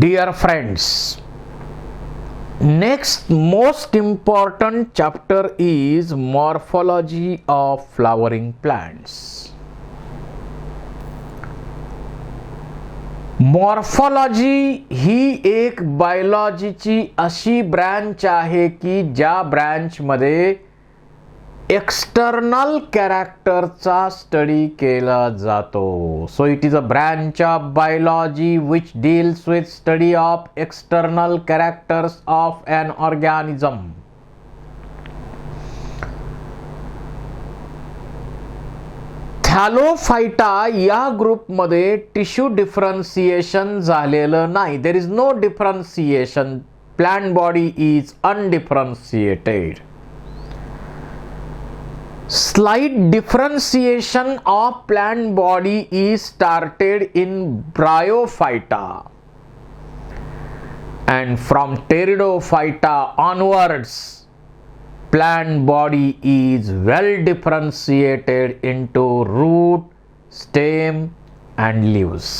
Dear friends, next most important chapter is morphology of flowering plants. Morphology ही एक बायोलॉजीची अशी ब्रँच आहे की ज्या ब्रँचमध्ये एक्सटर्नल कॅरेक्टरचा स्टडी केला जातो. So it is a branch of biology which deals with study of external characters of an organism. Thallophyta या ग्रुपमध्ये टिश्यू डिफरन्सिएशन झालेलं नाही. There is no differentiation. Plant body is undifferentiated. Slight differentiation of plant body is started in Bryophyta, and from Pteridophyta onwards, plant body is well differentiated into root, stem and leaves.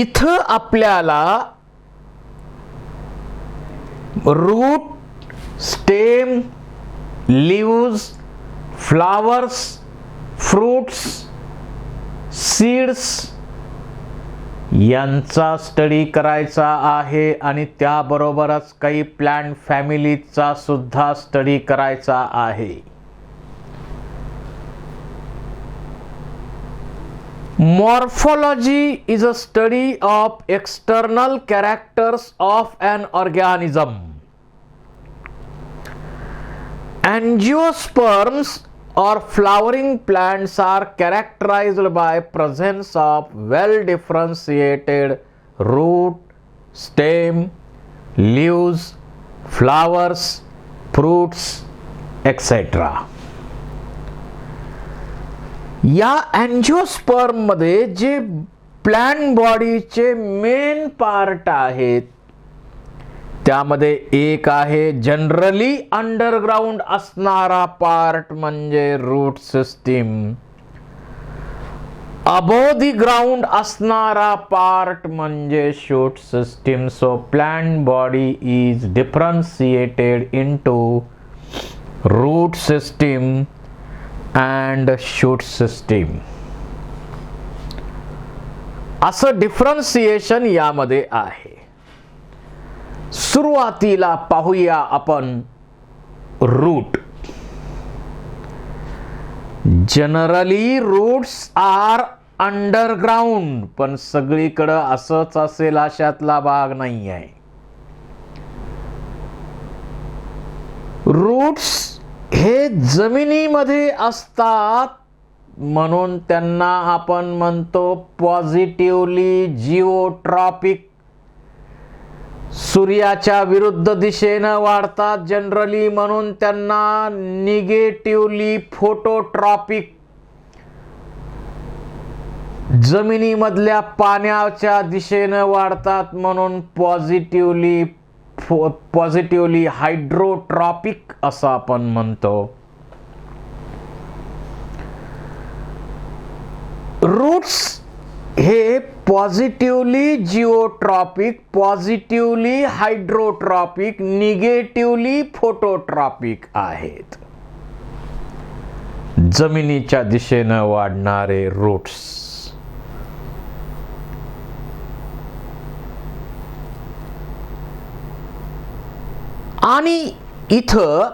इथं आपल्याला root, stem, leaves, flowers, fruits, seeds यांचा study करायचा आहे आणि त्याबरोबरच काही plant फॅमिलीचा सुद्धा स्टडी करायचा आहे. Morphology is a study of external characters of an organism. Angiosperms or flowering plants are characterized by presence of well differentiated root, stem, leaves, flowers, fruits, etc. या अँजिओस्पर्म मध्ये जे प्लांट बॉडीचे main part आहेत त्यामध्ये एक आहे generally underground असणारा part म्हणजे root system. Above the ground असणारा पार्ट म्हणजे shoot system. So plant body is differentiated into root system and shoot system. असं डिफरन्सिएशन यामध्ये आहे. सुरुवातीला पाहूया आपण root. Generally roots are underground, पण सगळीकडे असंच असेल अशातला भाग नाही आहे. रूट्स हे जमिनीमध्ये असतात म्हणून त्यांना आपण म्हणतो पॉझिटिव्हली जिओट्रॉपिक. सूर्याच्या विरुद्ध दिशेनं वाढतात जनरली म्हणून त्यांना निगेटिव्हली फोटोट्रॉपिक. जमिनीमधल्या पाण्याच्या दिशेनं वाढतात म्हणून पॉझिटिव्हली हायड्रोट्रॉपिक असं आपण म्हणतो. रूट्स हे पॉझिटिव्हली जिओट्रॉपिक, पॉझिटिव्हली हायड्रोट्रॉपिक, निगेटिव्हली फोटोट्रॉपिक आहेत. जमिनीच्या दिशेनं वाढणारे रूट्स. आणि इथं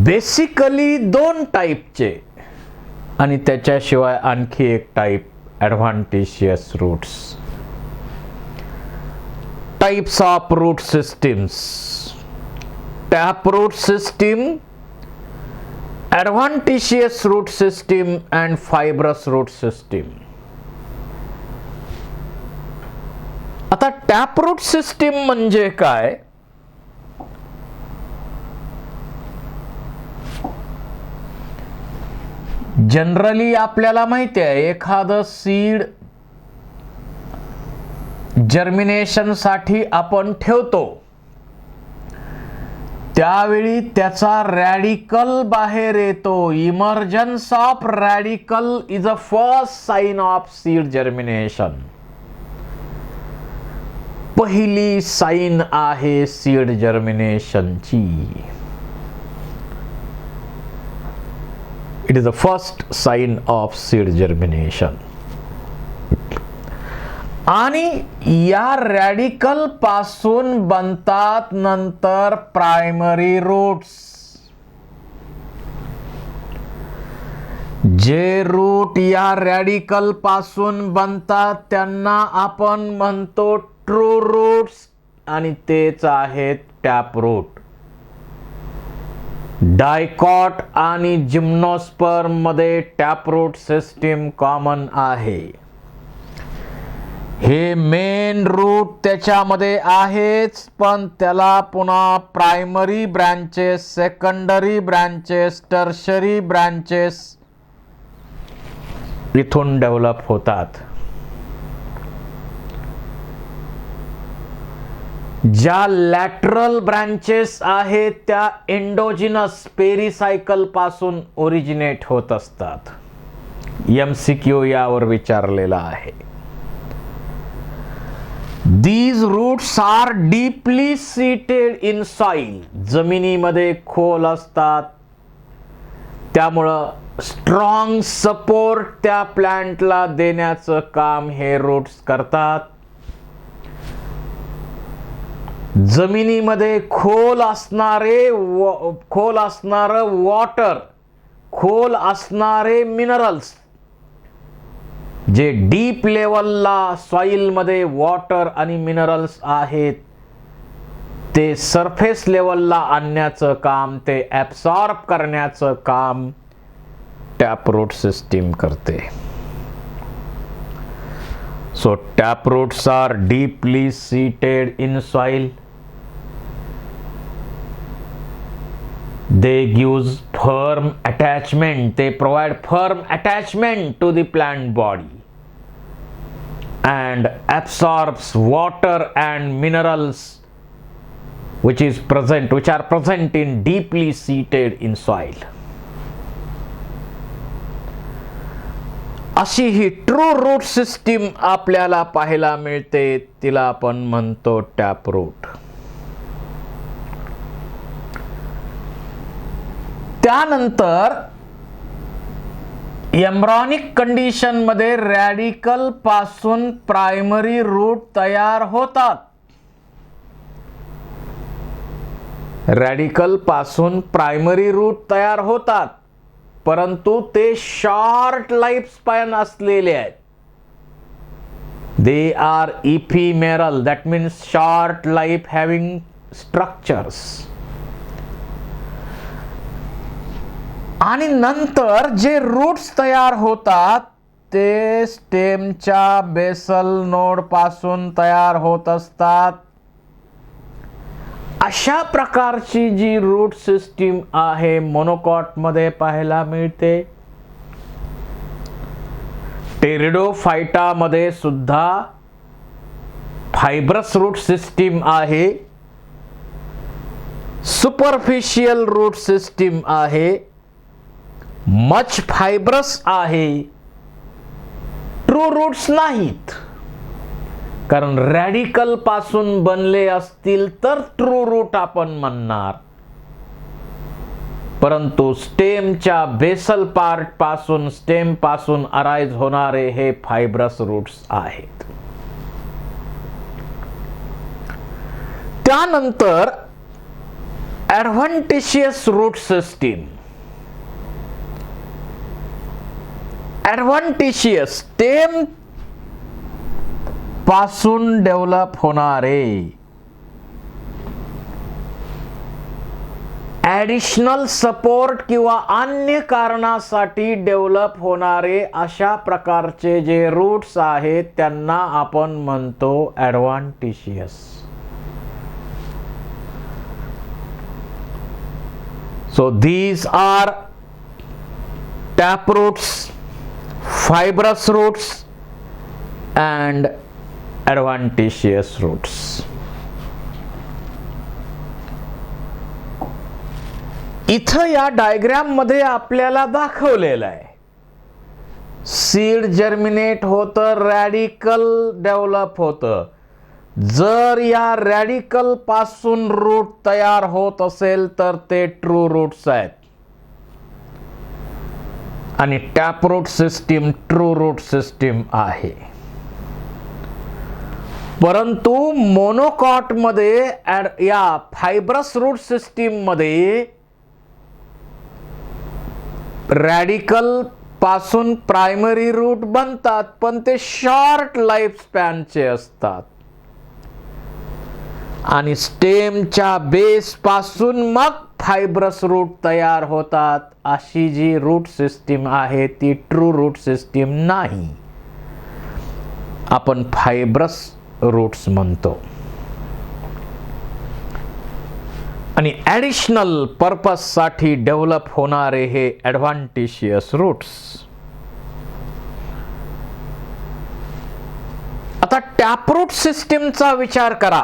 बेसिकली दोन टाईपचे आणि त्याच्याशिवाय आणखी एक type adventitious roots. Types of root systems: tap root system, adventitious root system and fibrous root system. आता टॅपरूट सिस्टीम म्हणजे काय? जनरली आपल्याला माहिती आहे एखादं सीड जर्मिनेशन साठी आपण ठेवतो त्यावेळी त्याचा रॅडिकल बाहेर येतो. Emergence of radicle is a first sign of seed germination. पहिली साइन आहे सीड जर्मिनेशनची. It is the first sign of seed germination. आणि या रॅडिकल पासून बनतात नंतर प्रायमरी रूट्स. जे रूट या रॅडिकल पासून बनतात त्यांना आपण म्हणतो ट्रू रूट्स आणि तेच आहेत टॅप रूट. डायकॉट आणि जिम्नोस्पर्म मध्ये टॅप रूट सिस्टीम कॉमन आहे. हे मेन रूट त्याच्यामध्ये आहेच, पण त्याला पुन्हा primary branches, secondary branches, tertiary branches इथून डेव्हलप होतात. ज्या लॅटरल ब्रँचेस आहेत त्या एंडोजिनस पेरिसायकल पासून ओरिजिनेट होत असतात. MCQ यावर विचारलेला आहे. These roots are deeply seated in soil. जमिनीमध्ये खोल असतात, त्यामुळं स्ट्रॉंग सपोर्ट त्या प्लांटला देण्याचं काम हे रूट्स करतात. जमिनीमध्ये खोल असणारं वॉटर, खोल असणारे मिनरल्स, जे डीप लेवलला सॉइल मध्ये वॉटर आणि मिनरल्स आहेत ते सरफेस लेवलला आणण्याचं काम, ते ॲब्सॉर्ब करण्याचं काम टॅप रूट सिस्टीम करते. So tap roots are deeply seated in soil. They gives firm attachment. They provide firm attachment to the plant body and absorbs water and minerals which are present in deeply seated in soil. अशी ही true route system आपल्याला पाहायला मिळते. तिला आपण म्हणतो tap route. त्यानंतर embryonic condition मध्ये radical पासून प्रायमरी रूट तयार होतात. रॅडिकल पासून प्रायमरी रूट तयार होतात, परंतु ते शॉर्ट लाईफ स्पॅन असलेले आहेत. They are ephemeral, that means short life having structures. आणि नंतर जे रूट्स तयार होतात ते स्टेमच्या बेसल नोड पासून तयार होत असतात. अशा प्रकारची जी रूट सिस्टीम आहे मोनोकॉट मध्ये पाहायला मिळते. टेरिडोफाइटा मध्ये सुद्धा फायब्रस रूट सिस्टीम आहे, सुपरफिशियल रूट सिस्टीम आहे, मच फायब्रस आहे, ट्रू रूट्स नाहीत. कारण रॅडिकल पासून बनले असतील तर ट्रू रूट आपण म्हणणार, परंतु स्टेमच्या बेसल पार्ट पासून, स्टेम पासून अराइज होणारे हे फायब्रस रूट्स आहेत. त्यानंतर ॲडव्हेंटिशियस रूट सिस्टीम. ॲडव्हेंटिशियस स्टेम पासून डेव्हलप होणारे, ॲडिशनल सपोर्ट किंवा अन्य कारणासाठी डेव्हलप होणारे अशा प्रकारचे जे रूट्स आहेत त्यांना आपण म्हणतो adventitious. So these are tap roots, fibrous roots and adventitious roots. इथं या डायग्राम मध्ये आपल्याला दाखवलेलं आहे, सीड जर्मिनेट होतं, रॅडिकल डेव्हलप होतं. जर या रॅडिकल पासून रूट तयार होत असेल तर ते ट्रू रूट्स आहेत आणि टॅपरूट सिस्टीम ट्रू रूट सिस्टीम आहे. परंतु मोनोकॉट मध्ये या फायब्रस रूट सिस्टीम मध्ये रॅडिकल पासून प्रायमरी रूट बनतात, पण ते शॉर्ट लाईफ स्पॅनचे असतात आणि स्टेमच्या बेस पासून मग फायब्रस रूट तयार होतात. अशी जी रूट सिस्टीम आहे ती ट्रू रूट सिस्टीम नाही, आपण फायब्रस रूट्स म्हणतो. आणि ॲडिशनल पर्पज साठी डेव्हलप होणारे हे ॲडव्हान्टेशियस रूट्स. आता टॅपरूट सिस्टीमचा विचार करा.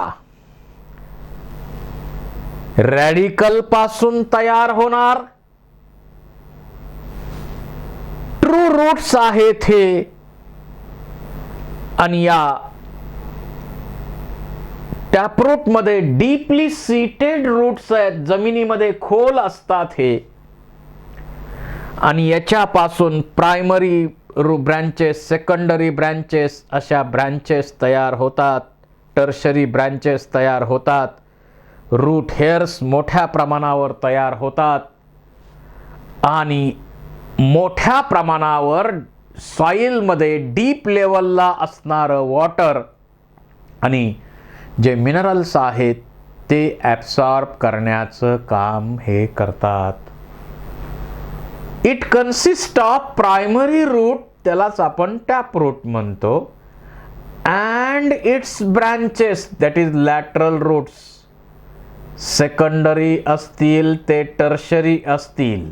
रॅडिकल पासून तयार होणार ट्रू रूट्स आहेत हे, आणि या टॅपरूट मध्ये डीपली सीटेड रूट्स आहेत, जमिनीमध्ये खोल असतात हे, आणि याच्यापासून प्रायमरी ब्रँचेस, सेकंडरी ब्रँचेस अशा ब्रँचेस तयार होतात, टर्शरी ब्रँचेस तयार होतात, रूट हेअर्स मोठ्या प्रमाणावर तयार होतात आणि मोठ्या प्रमाणावर सॉइल मध्ये डीप लेवलला असणारं वॉटर आणि जे मिनरल्स आहेत ते ॲब्सॉर्ब करण्याचं काम हे करतात. It consist of primary root, त्यालाच आपण टॅपरूट म्हणतो, and its branches that is lateral roots. Secondary असतील ते टर्शरी असतील.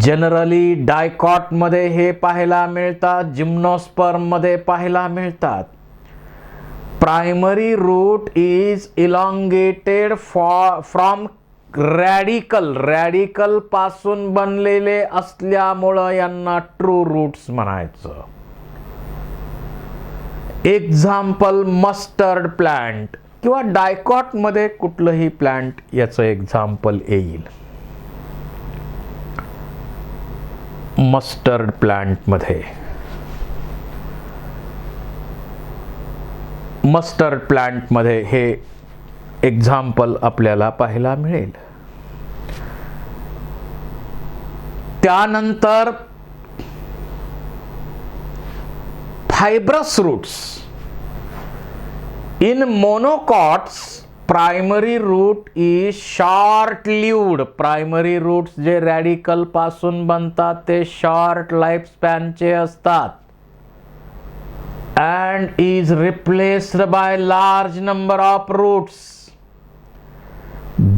जनरली डायकॉट मध्ये हे पाहायला मिळतात, जिम्नोस्पर्म मध्ये पाहायला मिळतात. Primary root is elongated from radicle, radicle पासून बनलेले असल्यामुळं यांना ट्रू रूट्स म्हणायचं. एक्झाम्पल मस्टर्ड प्लांट किंवा डायकॉट मध्ये कुठलंही प्लांट याचं एक्झाम्पल येईल. मस्टर्ड प्लांट मध्ये हे एक्झाम्पल आपल्याला पाहायला मिळेल. त्यानंतर fibrous roots. In monocots, primary root is short-lived. Primary roots जे रॅडिकल पासून बनतात ते शॉर्ट लाईफ स्पॅनचे असतात and is replaced by large number of roots.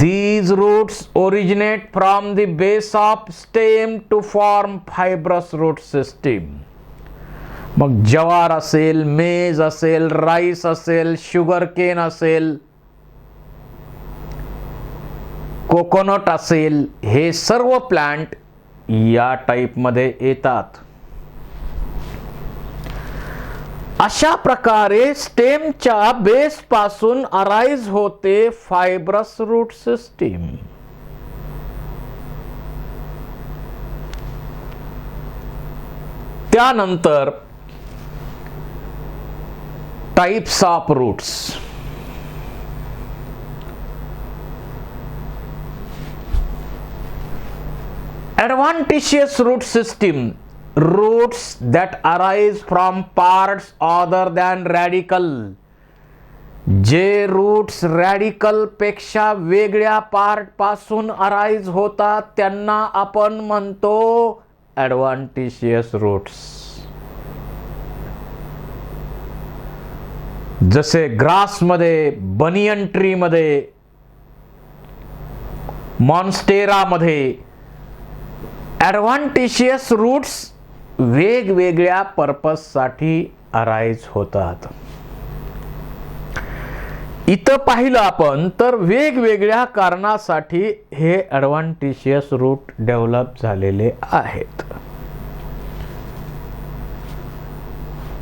These roots originate from the base of stem to form fibrous root system. मग ज्वार असेल, मेज असेल, rice असेल, शुगर केन असेल, कोकोनट असेल, हे सर्व प्लांट या टाइप मध्ये येतात. अशा प्रकारे स्टेमच्या बेस पासून अराइज होते फायब्रस रूट सिस्टीम. त्यानंतर types of roots. Adventitious root system, roots that arise from parts other than radical. जे रूट्स रॅडिकल पेक्षा वेगळ्या पार्ट पासून अराइज होतात त्यांना आपण म्हणतो ॲडव्हान्टिशियस रूट्स. जसे ग्रास मध्ये, बनियन ट्री मध्ये, मॉन्स्टेरा मध्ये ॲडव्हान्टिशियस रूट्स वेगवेगळ्या पर्पज साठी अराइज होतात. इथं पाहिलं आपण तर वेगवेगळ्या कारणासाठी हे ॲडव्हान्टिशियस रूट डेव्हलप झालेले आहेत.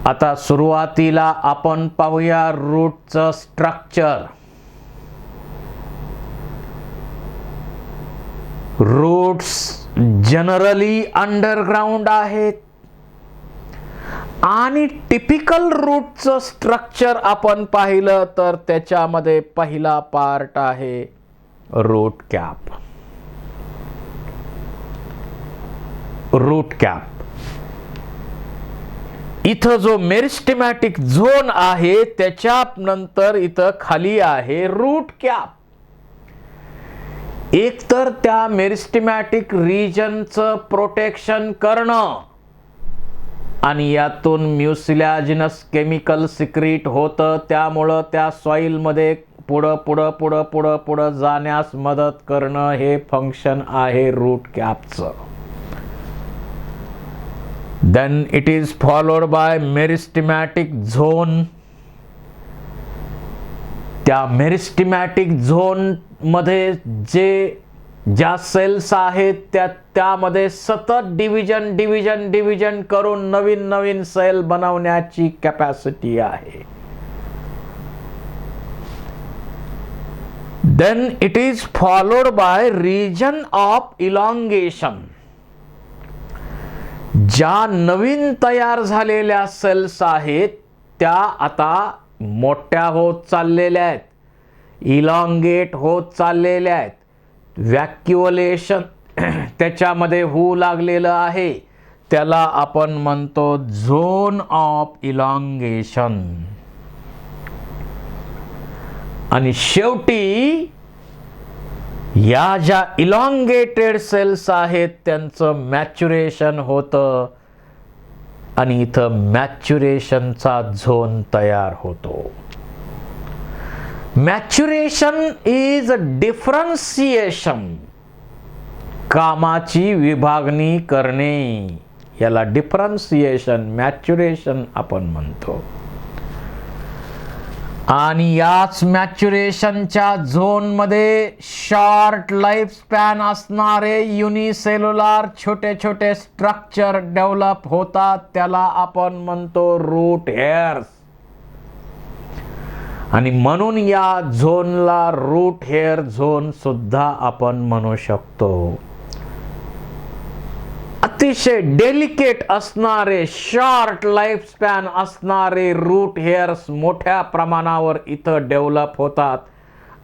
आता सुरुवातीला आपण पाहूया रूटचं स्ट्रक्चर. रूट्स जनरली अंडरग्राउंड आहेत आणि टिपिकल रूटचं स्ट्रक्चर आपण पाहिलं तर त्याच्यामध्ये पहिला पार्ट आहे रूट कॅप. रूट कॅप इथं जो मेरिस्टेमॅटिक झोन आहे त्याच्या नंतर इथं खाली आहे रूट कॅप. एकतर त्या मेरिस्टेमॅटिक रिजनचं प्रोटेक्शन करणं आणि यातून म्युसिलॅजिनस केमिकल सिक्रीट होतं, त्यामुळं त्या सॉइलमध्ये पुढं जाण्यास मदत करणं हे फंक्शन आहे रूट कॅपचं. Then it is followed by meristematic zone. त्या मेरिस्टेमॅटिक झोन मध्ये ज्या सेल्स आहेत त्यामध्ये सतत डिव्हिजन करून नवीन सेल बनवण्याची कॅपॅसिटी आहे. Then it is followed by region of elongation. ज्या नवीन तयार झालेल्या सेल्स आहेत त्या आता मोठ्या होत चाललेल्या आहेत, इलॉंगेट होत चाललेल्या आहेत. व्हॅक्युलेशन त्याच्यामध्ये होऊ लागलेलं आहे, त्याला आपण म्हणतो झोन ऑफ इलॉंगेशन. आणि शेवटी या ज्या इलॉंगेटेड सेल्स आहेत त्यांचं मॅच्युरेशन होतं आणि इथं मॅच्युरेशनचा झोन तयार होतो. मॅच्युरेशन इज डिफरन्सिएशन, कामाची विभागणी करणे, याला डिफरन्सिएशन मॅच्युरेशन आपण म्हणतो. आणि याच मॅच्युरेशनच्या झोनमध्ये शॉर्ट लाईफ स्पॅन असणारे युनिसेल्युलर छोटे स्ट्रक्चर डेव्हलप होतात, त्याला आपण म्हणतो रूट हेअर्स. आणि म्हणून या झोनला रूट हेअर झोन सुद्धा आपण म्हणू शकतो. अतिशय डेलिकेट असणारे शॉर्ट लाईफ स्पॅन असणारे रूट हेअर्स मोठ्या प्रमाणावर इथं डेव्हलप होतात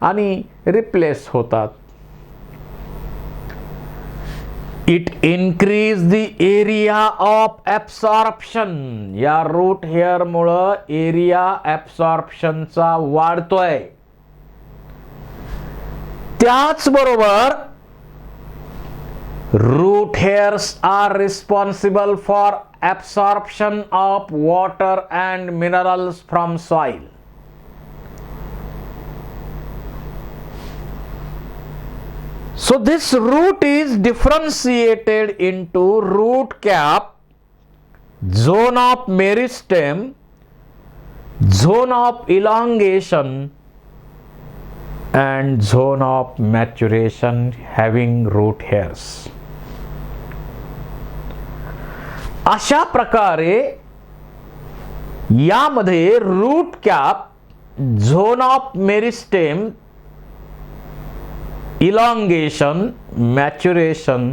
आणि रिप्लेस होतात. It increase the area of absorption. या रूट हेअर मुळे एरिया ॲब्सॉर्प्शनचा वाढतोय. त्याचबरोबर root hairs are responsible for absorption of water and minerals from soil. So this root is differentiated into root cap, zone of meristem, zone of elongation and zone of maturation having root hairs. अशा प्रकारे यामध्ये root cap, zone of meristem, elongation, maturation,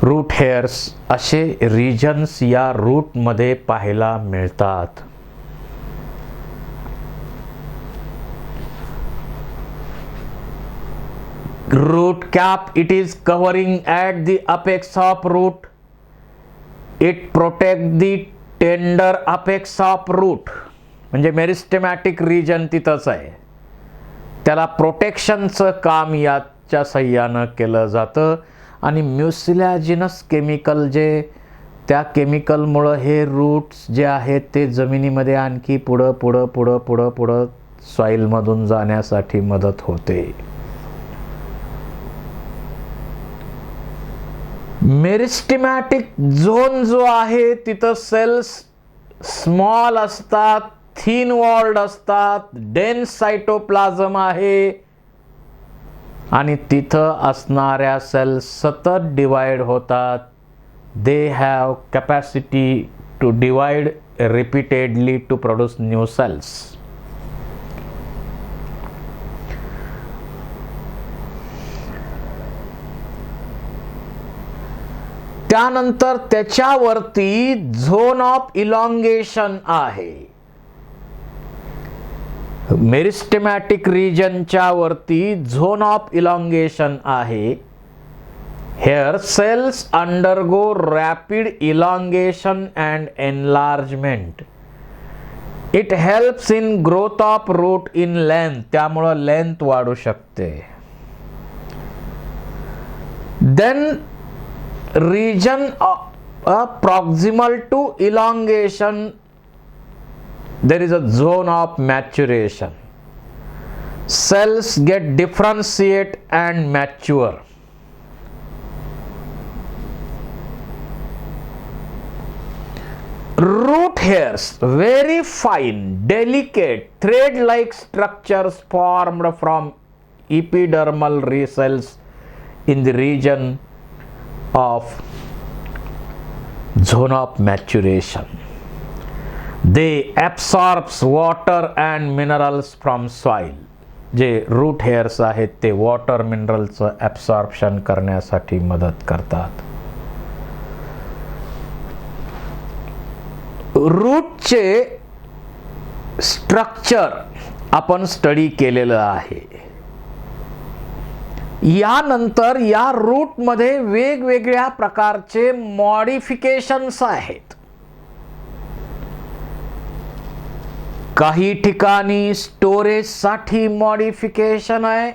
root hairs असे regions या root मध्ये पाहायला मिळतात. Root cap, it is covering at the apex of root. It protect the tender apex of root. म्हणजे मेरिस्टेमॅटिक region तिथंच आहे, त्याला प्रोटेक्शनचं काम याच्या सहाय्यानं केलं जातं. आणि म्युसिलॅजिनस केमिकल जे त्या केमिकलमुळं हे रूट्स जे आहेत ते जमिनीमध्ये आणखी पुढं सॉइलमधून जाण्यासाठी मदत होते. मेरिस्टेमॅटिक झोन जो आहे तिथं सेल्स स्मॉल असतात, थिन वॉल्ड असतात, डेन्स सायटोप्लाझम आहे आणि तिथं असणाऱ्या सेल्स सतत डिवाइड होतात. They have capacity to divide repeatedly to produce new cells. त्यानंतर त्याच्यावरती झोन ऑफ इलॉंगेशन आहे. मेरिस्टेमॅटिक रिजनच्या वरती झोन ऑफ इलॉंगेशन आहे. Hair cells undergo rapid elongation and enlargement. It helps in growth of root in length. त्यामुळं length वाढू शकते. Then region proximal to elongation, there is a zone of maturation. Cells get differentiate and mature. Root hairs, very fine, delicate, thread-like structures formed from epidermal cells in the region of zone of maturation. They absorbs water and minerals from soil. जे route hairs आहेत ते water मिनरलचं absorption करण्यासाठी मदत करतात. रूटचे structure आपण study केलेलं आहे. यानंतर या रूटमध्ये वेगवेगळ्या प्रकारचे मॉडिफिकेशन्स आहेत. काही ठिकाणी स्टोरेजसाठी मॉडिफिकेशन आहे,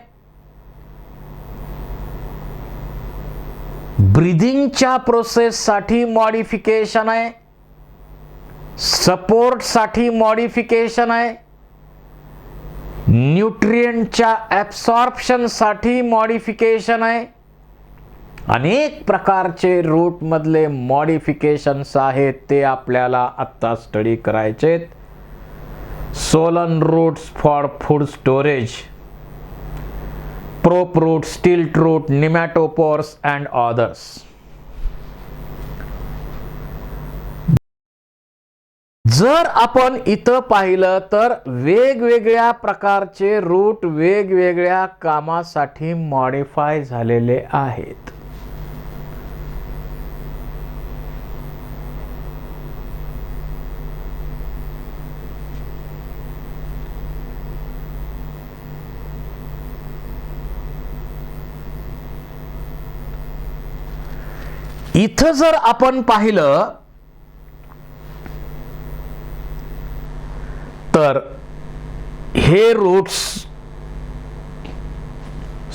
ब्रीदिंगच्या प्रोसेससाठी मॉडिफिकेशन आहे, सपोर्टसाठी मॉडिफिकेशन आहे, न्यूट्रिएंटच्या ॲब्सॉर्प्शनसाठी मॉडिफिकेशन आहे. अनेक प्रकारचे रूट मधले मॉडिफिकेशन्स आहेत, ते आपल्याला आत्ता स्टडी करायचेत. Swollen roots for food storage, prop root, stilt root, pneumatophores and others. जर आपण इथं पाहिलं तर वेगवेगळ्या प्रकारचे रूट वेगवेगळ्या कामासाठी मॉडिफाय झालेले आहेत. इथं जर आपण पाहिलं तर हे रूट्स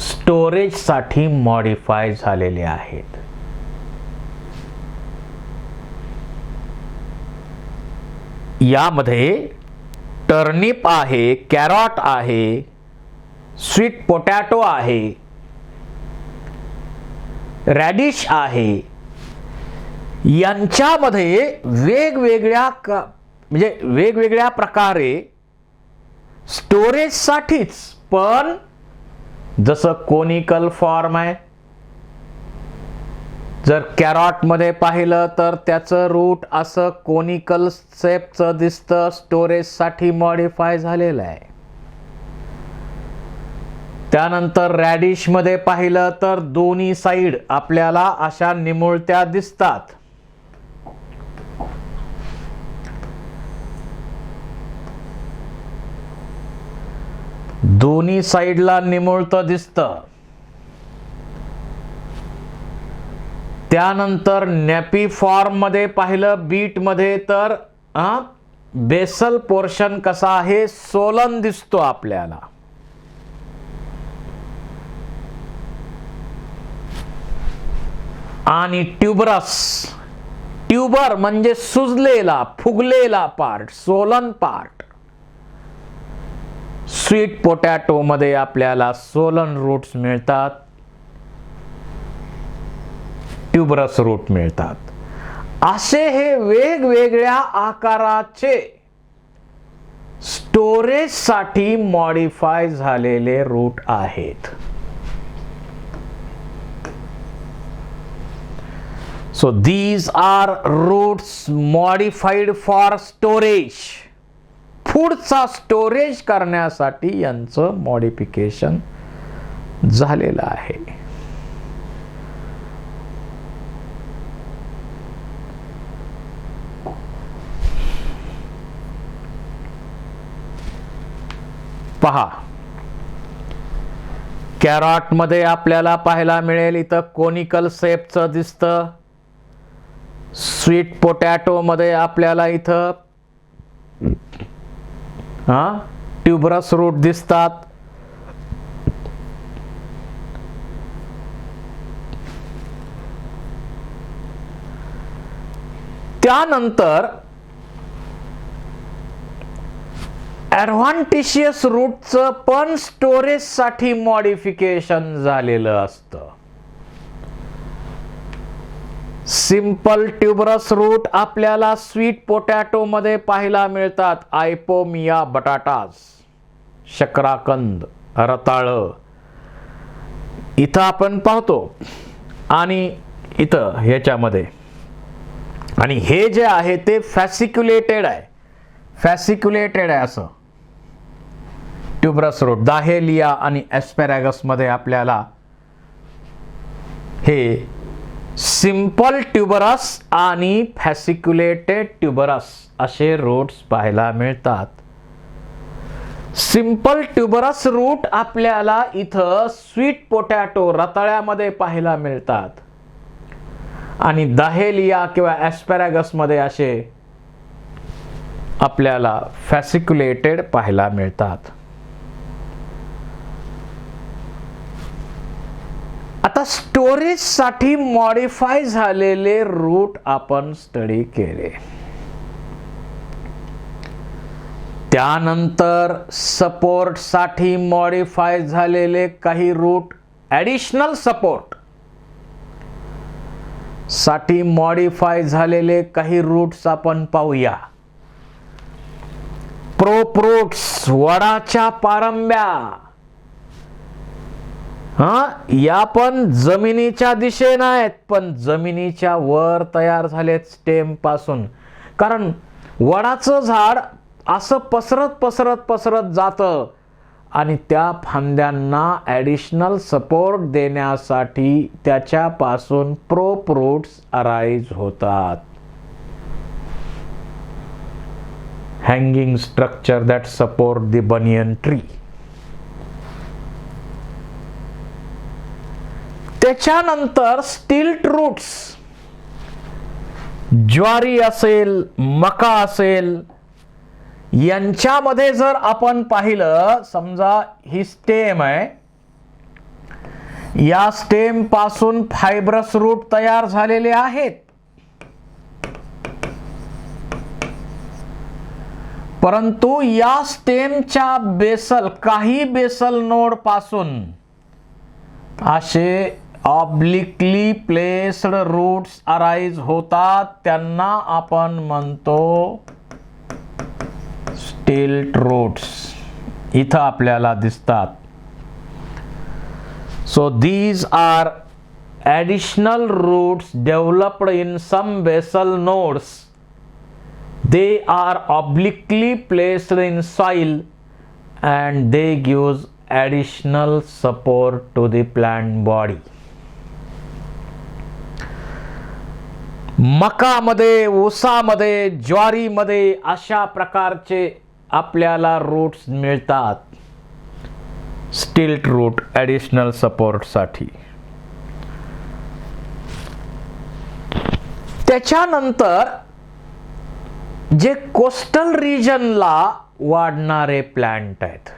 स्टोरेज साठी मॉडिफाय झालेले आहेत. यामध्ये टर्निप आहे, कॅरॉट आहे, स्वीट पोटॅटो आहे, रॅडिश आहे. यांच्यामध्ये वेगवेगळ्या प्रकारे स्टोरेजसाठीच, पण जसं कोनिकल फॉर्म आहे. जर कॅरॉट मध्ये पाहिलं तर त्याचं रूट असं कोनिकल शेपचं दिसतं, स्टोरेजसाठी मॉडिफाय झालेलं आहे. त्यानंतर रॅडिश मध्ये पाहिलं तर दोन्ही साइड आपल्याला अशा निमुळत्या दिसतात. दोन्ही साइडला निमुळतं दिसतं. त्यानंतर नॅपी फॉर्म मध्ये पाहिलं बीट मध्ये तर बेसल पोर्शन कसा आहे, सोलन दिसतो आपल्याला. आणि ट्यूबरस, ट्यूबर म्हणजे सुजलेला फुगलेला part, swollen part. Sweet potato मध्ये आपल्याला सोलन रूट्स मिळतात, ट्यूबरस रूट मिळतात. असे हे वेगवेगळ्या आकाराचे स्टोरेजसाठी मॉडिफाय झालेले रूट आहेत. So these are roots modified for storage. फूडचा स्टोरेज करण्यासाठी यांचं मॉडिफिकेशन झालेलं आहे. पहा, कॅरॉट मध्ये आपल्याला पाहायला मिळेल इथं कोनिकल शेपचं दिसतं. स्वीट पोटॅटो मध्ये आपल्याला इथं ट्यूबरस रूट दिसतात. त्यानंतर ॲडव्हान्टिशियस रूटचं पण स्टोरेजसाठी मॉडिफिकेशन झालेलं असतं. सिंपल ट्यूबरस रूट आपल्याला स्वीट पोटॅटो मध्ये पाहायला मिळतात. आयपोमिया बटाटास, शकराकंद, रताळ इथं आपण पाहतो. आणि इथं ह्याच्यामध्ये, आणि हे जे आहे ते फॅसिक्युलेटेड आहे. फॅसिक्युलेटेड आहे असं ट्यूबरस रूट. दाहेलिया आणि ॲस्पॅरागस मध्ये आपल्याला हे सिंपल ट्यूबरस आणि फॅसिक्युलेटेड ट्यूबरस असे रूट्स पाहायला मिळतात. सिंपल ट्यूबरस रूट आपल्याला इथं स्वीट पोटॅटो रताळ्यामध्ये पाहायला मिळतात. आणि दाहेलिया किंवा ॲस्पॅरागस मध्ये असे आपल्याला फॅसिक्युलेटेड पाहायला मिळतात. आता स्टोरेज साठी मॉडिफाय झालेले रूट आपण स्टडी केले. त्यानंतर सपोर्ट साठी मॉडिफाय झालेले काही रूट, ॲडिशनल सपोर्ट साठी मॉडिफाय झालेले काही रूट्स आपण पाहूया. प्रोप्रूट्स, वडाच्या पारंब्या, या पण जमिनीच्या दिशेने आहेत, पण जमिनीच्या वर तयार झालेत स्टेम पासून. कारण वडाचं झाड असं पसरत पसरत पसरत जातं आणि त्या फांद्यांना ॲडिशनल सपोर्ट देण्यासाठी त्याच्यापासून प्रोप्रूट्स अराइज होतात. Hanging structure that support the banyan tree. त्याच्यानंतर स्टिल्ट रूट्स, ज्वारी असेल, मका असेल, यांच्यामध्ये जर आपण पाहिलं, समजा ही स्टेम आहे, या स्टेम पासून फायब्रस रूट तयार झालेले आहेत. परंतु या स्टेमच्या बेसल, काही बेसल नोड पासून असे ऑब्लिकली प्लेस्ड रूट्स अराइज होतात. त्यांना आपण म्हणतो स्टिल्ट रूट्स. इथं आपल्याला दिसतात. So these are additional roots developed in some basal nodes. They are obliquely placed in soil and they gives additional support to the plant body. मकामध्ये, ऊसामध्ये, ज्वारीमध्ये अशा प्रकारचे आपल्याला रूट्स मिळतात. स्टिल्ट रूट ॲडिशनल सपोर्ट साठी. त्याच्यानंतर जे कोस्टल रिजनला वाढणारे प्लांट आहेत.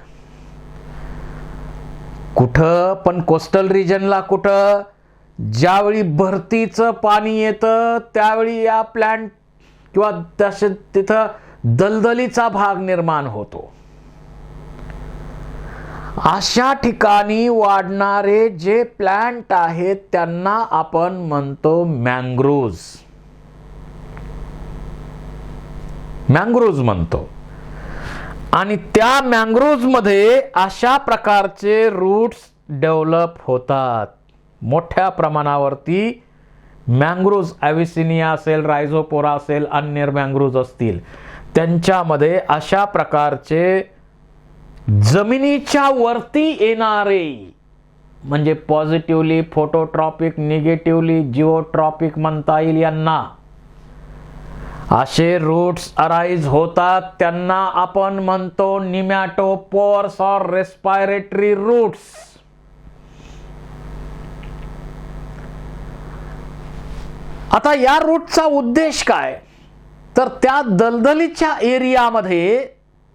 कुठं पण कोस्टल रिजनला कुठं, ज्यावेळी भरतीचं पाणी येतं त्यावेळी या प्लांट किंवा तसे तिथं दलदलीचा भाग निर्माण होतो. अशा ठिकाणी वाढणारे जे प्लांट आहेत त्यांना आपण म्हणतो मँग्रोव्ज. मँग्रोव्ज म्हणतो. आणि त्या मँग्रोव्ज मध्ये अशा प्रकारचे रूट्स डेव्हलप होतात. मोठ्या प्रमाणावरती मँग्रोव्ज, ॲव्हिसिनिया असेल, रायझोपोरा असेल, अन्य मँग्रोव्ज असतील, त्यांच्यामध्ये अशा प्रकारचे जमिनीच्या वरती येणारे, म्हणजे पॉझिटिव्हली फोटोट्रॉपिक, निगेटिव्हली जिओट्रॉपिक म्हणता येईल यांना, असे रूट्स अराइज होतात. त्यांना आपण म्हणतो निमॅटोपोर्स और रेस्पिरेटरी रूट्स. आता या रूटचा उद्देश काय, तर त्या दलदलीच्या एरियामध्ये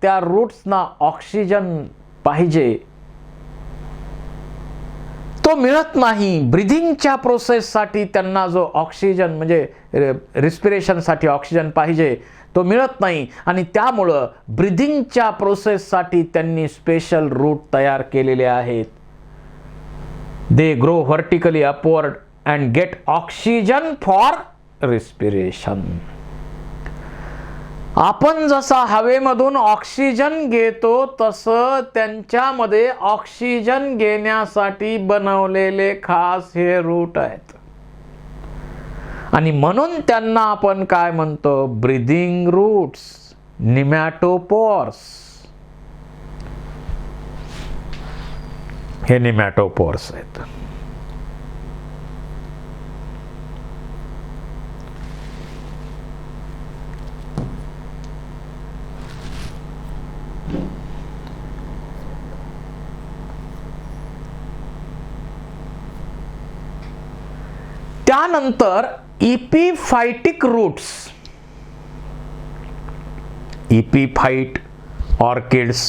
त्या रूट्सना ऑक्सिजन पाहिजे, तो मिळत नाही. ब्रीदिंगच्या प्रोसेससाठी त्यांना जो ऑक्सिजन, म्हणजे रिस्पिरेशनसाठी ऑक्सिजन पाहिजे, तो मिळत नाही. आणि त्यामुळं ब्रीदिंगच्या प्रोसेससाठी त्यांनी स्पेशल रूट तयार केलेले आहेत. They grow vertically upward and get oxygen for respiration. आपण जसा हवेमधून ऑक्सिजन घेतो तसं त्यांच्यामध्ये ऑक्सिजन घेण्यासाठी बनवलेले खास हे रूट आहेत. आणि म्हणून त्यांना आपण काय म्हणतो, ब्रीदिंग रूट्स, निमॅटोपोर्स. हे निमॅटोपोर्स आहेत. त्यानंतर इपिफायटिक रूट्स. इपिफाइट ऑर्किड्स.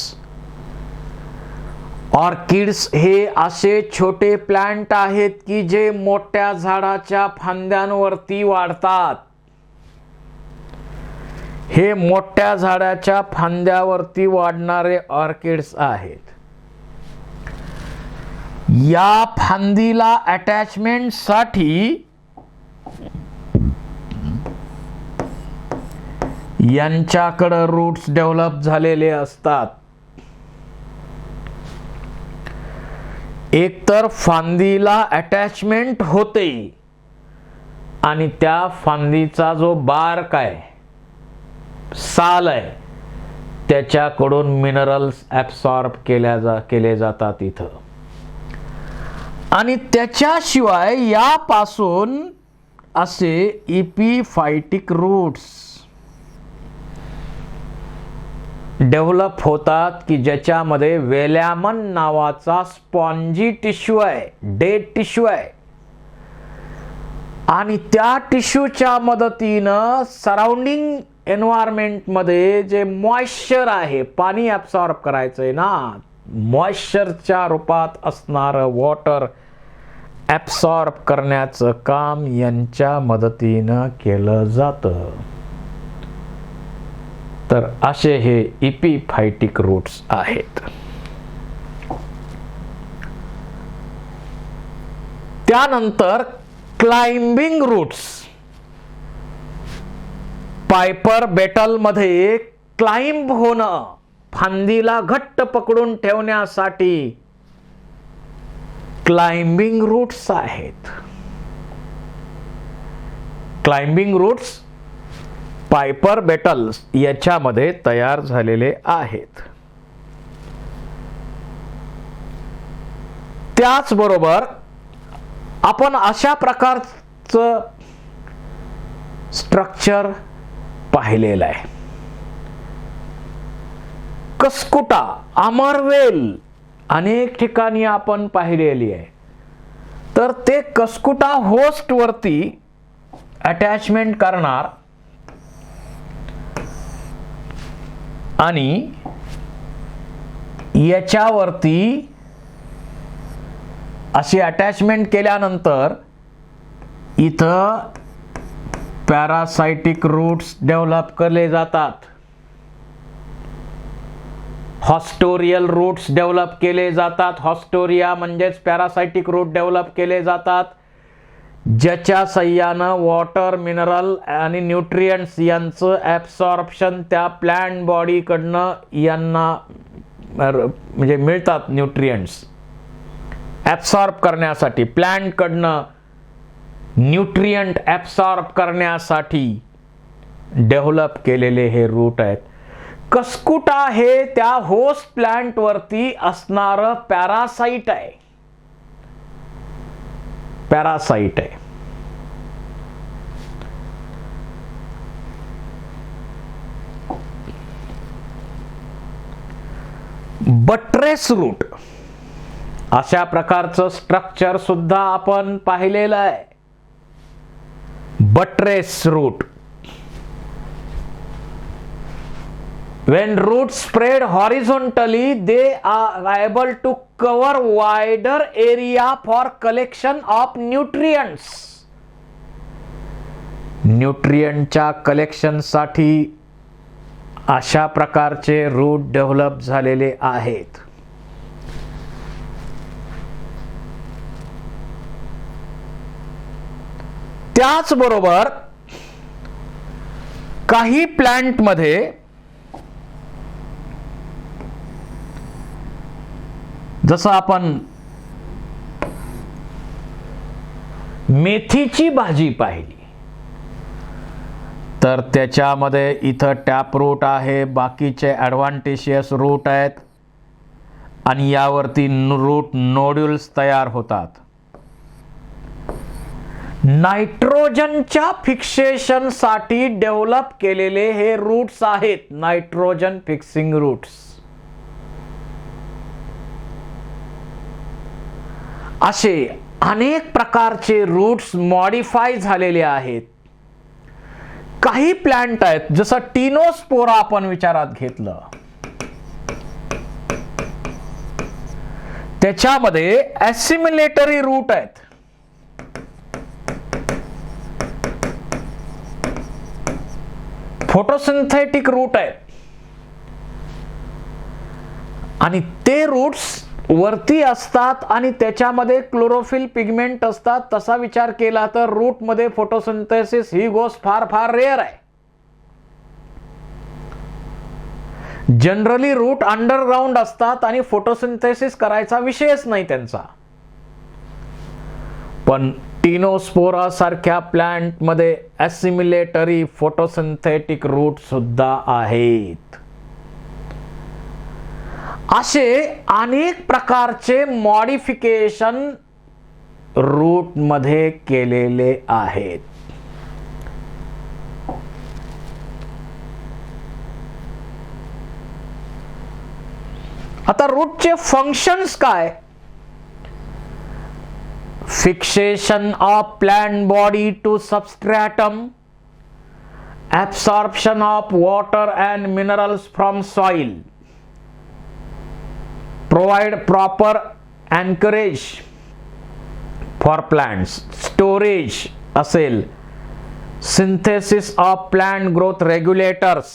ऑर्किड्स हे असे छोटे प्लांट आहेत की जे मोठ्या झाडाच्या फांद्यांवरती वाढतात. हे मोठ्या झाडाच्या फांद्यावरती वाढणारे ऑर्किड्स आहेत. या फांदीला अटॅचमेंट साठी यांच्याकडे रूट्स डेव्हलप झालेले असतात. एकतर फांदीला अटॅचमेंट होते आणि त्या फांदीचा जो बार्क आहे, साल आहे, त्याच्याकडून मिनरल्स ॲब्सॉर्ब केले जातात इथं. आणि त्याच्याशिवाय यापासून असे इपिफायटिक रूट्स डेव्हलप होतात की ज्याच्यामध्ये वेलॅमन नावाचा स्पॉन्जी टिश्यू आहे, डेड टिश्यू आहे. आणि त्या टिश्यूच्या मदतीनं सराउंडिंग एन्व्हायरमेंटमध्ये जे मॉइश्चर आहे, पाणी ॲब्सॉर्ब करायचंय ना, मॉइश्चरच्या रूपात असणारं वॉटर ॲब्सॉर्ब करण्याचं काम यांच्या मदतीनं केलं जातं. तर असे हे इपिफायटिक रूट्स आहेत. त्यानंतर क्लाइंबिंग रूट्स. पायपर बेटल मध्ये क्लाइंब होणं, फांदीला घट्ट पकडून ठेवण्यासाठी क्लाइंबिंग रूट्स आहेत. क्लाइंबिंग रूट्स पायपर बेटल्स याच्यामध्ये तयार झालेले आहेत. त्याचबरोबर आपण अशा प्रकारचं स्ट्रक्चर पाहिलेलं आहे. कस्कुटा, अमरवेल अनेक ठिकाणी आपण पाहिलेली आहे. तर ते कस्कुटा होस्ट वरती अटॅचमेंट करणार आणि याच्यावरती अशी अटॅचमेंट केल्यानंतर इथं पॅरासाइटिक रूट्स डेव्हलप केले जातात. हॉस्टोरियल रूट्स डेव्हलप केले जातात. हॉस्टोरिया म्हणजेच पॅरासाइटिक रूट डेव्हलप केले जातात. ज्याच्या सहाय्यानं वॉटर, मिनरल आणि न्यूट्रिएंट्स यांचं ॲब्सॉर्प्शन त्या प्लांट बॉडीकडनं यांना म्हणजे मिळतात. न्यूट्रिएंट्स ॲब्सॉर्ब करण्यासाठी, प्लांटकडनं न्यूट्रिएंट ॲब्सॉर्ब करण्यासाठी डेव्हलप केलेले हे रूट आहेत. कस्कुटा हे त्या होस्ट प्लांटवरती असणारं पॅरासाइट आहे. पॅरासाइट आहे. बट्रेस रूट अशा प्रकारचं स्ट्रक्चर सुद्धा आपण पाहिलेलं आहे. Buttress root. When roots spread horizontally, they are able to cover wider area for collection of nutrients. न्यूट्रिएंटच्या कलेक्शनसाठी अशा प्रकारचे रूट डेव्हलप झालेले आहेत. त्याचबरोबर काही प्लांटमध्ये जसं आपण मेथीची भाजी पाहिली तर त्याच्यामध्ये इथं टॅप रूट आहे, बाकीचे ॲडव्हान्टेशियस रूट आहेत आणि यावरती रूट नोड्यूल्स तयार होतात. नायट्रोजनच्या फिक्सेशनसाठी डेव्हलप केलेले हे रूट्स आहेत, नायट्रोजन फिक्सिंग रूट्स. असे अनेक प्रकारचे रूट्स मॉडिफाय झालेले आहेत. काही प्लांट आहेत जसं टिनोस्पोरा आपण विचारात घेतलं, त्याच्यामध्ये ॲसिमिलेटरी रूट आहेत. फोटोसिंथेटिक रूट आहेत आणि ते रूट्स वरती असतात आणि त्याच्यामध्ये क्लोरोफिल पिगमेंट असतात. तसा विचार केला तर रूट मध्ये फोटोसिंथेसिस ही गोष्ट फार फार रेअर आहे. जनरली रूट अंडरग्राउंड असतात आणि फोटोसिंथेसिस करायचा विषयच नाही त्यांचा. पण टिनोस्पोरा सारख्या प्लांट मध्ये ॲसिमिलेटरी फोटोसिंथेटिक रूट सुद्धा आहेत. असे अनेक प्रकारचे मॉडिफिकेशन रूट मध्ये केलेले आहेत. आता रूटचे फंक्शन्स काय? Fixation of plant body to substratum, absorption of water and minerals from soil, provide proper anchorage for plants, storage असेल, synthesis of plant growth regulators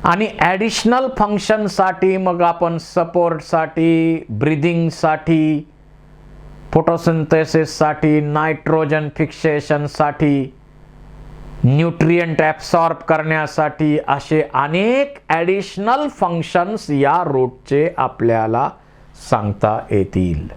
आणि ॲडिशनल फंक्शन साठी मग आपण सपोर्ट साठी, ब्रीदिंग साठी, फोटोसिंथेसिस साठी, नायट्रोजन फिक्सेशन साठी, nutrient absorb करण्यासाठी असे अनेक ॲडिशनल फंक्शन्स या रूटचे आपल्याला सांगता येतील.